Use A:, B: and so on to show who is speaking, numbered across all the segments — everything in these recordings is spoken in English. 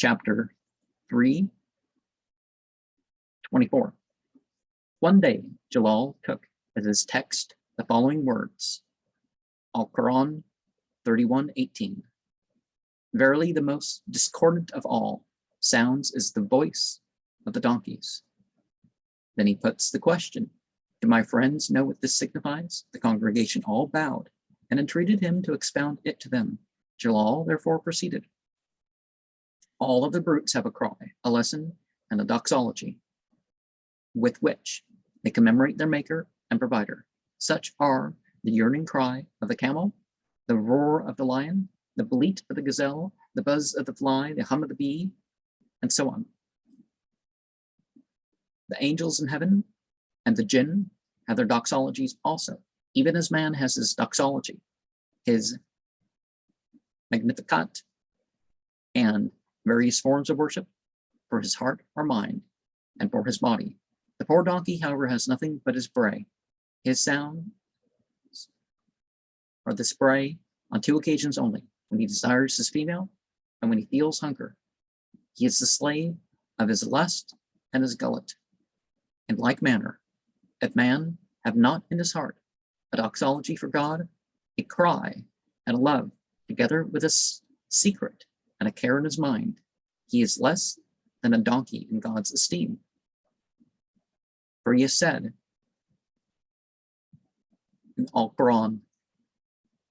A: chapter 3, 24. One day, Jalal took as his text the following words, Al-Quran 31:18. Verily, the most discordant of all sounds is the voice of the donkeys. Then he puts the question, do my friends know what this signifies? The congregation all bowed and entreated him to expound it to them. Jalal therefore proceeded. All of the brutes have a cry, a lesson, and a doxology, with which they commemorate their maker and provider. Such are the yearning cry of the camel, the roar of the lion, the bleat of the gazelle, the buzz of the fly, the hum of the bee, and so on. The angels in heaven and the jinn have their doxologies also, even as man has his doxology, his magnificat, and various forms of worship for his heart or mind and for his body. The poor donkey, however, has nothing but his bray. His sounds are the spray on two occasions only, when he desires his female and when he feels hunger. He is the slave of his lust and his gullet. In like manner, if man have not in his heart a doxology for God, a cry and a love, together with a secret and a care in his mind, he is less than a donkey in God's esteem. For he has said in Al-Quran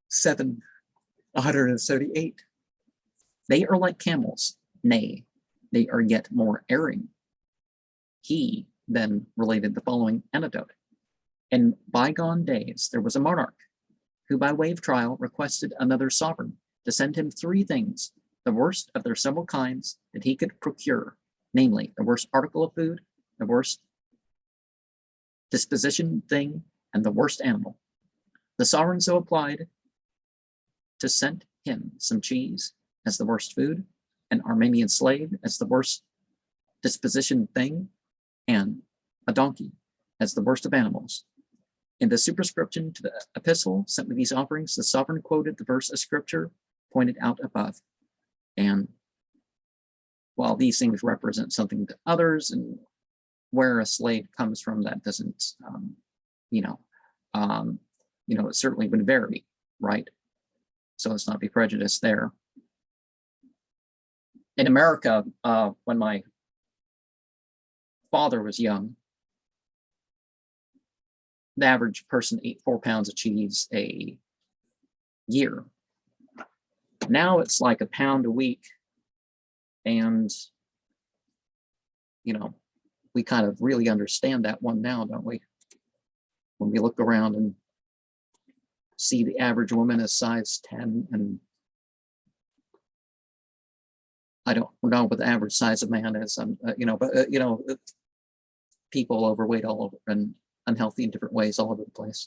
A: 7:178, they are like camels, nay, they are yet more erring. He then related the following anecdote. In bygone days, there was a monarch who by way of trial requested another sovereign to send him three things, the worst of their several kinds that he could procure, namely the worst article of food, the worst disposition thing, and the worst animal. The sovereign so applied to send him some cheese as the worst food, an Armenian slave as the worst disposition thing, and a donkey as the worst of animals. In the superscription to the epistle sent with these offerings, the sovereign quoted the verse of scripture pointed out above. And while these things represent something to others, and where a slave comes from, that doesn't, it certainly would vary, right? So let's not be prejudiced there. In America, when my father was young, the average person ate 4 pounds of cheese a year. Now it's like a pound a week. And, we kind of really understand that one now, don't we? When we look around and see the average woman is size 10, and I don't know what the average size of man is, people overweight all over and unhealthy in different ways all over the place.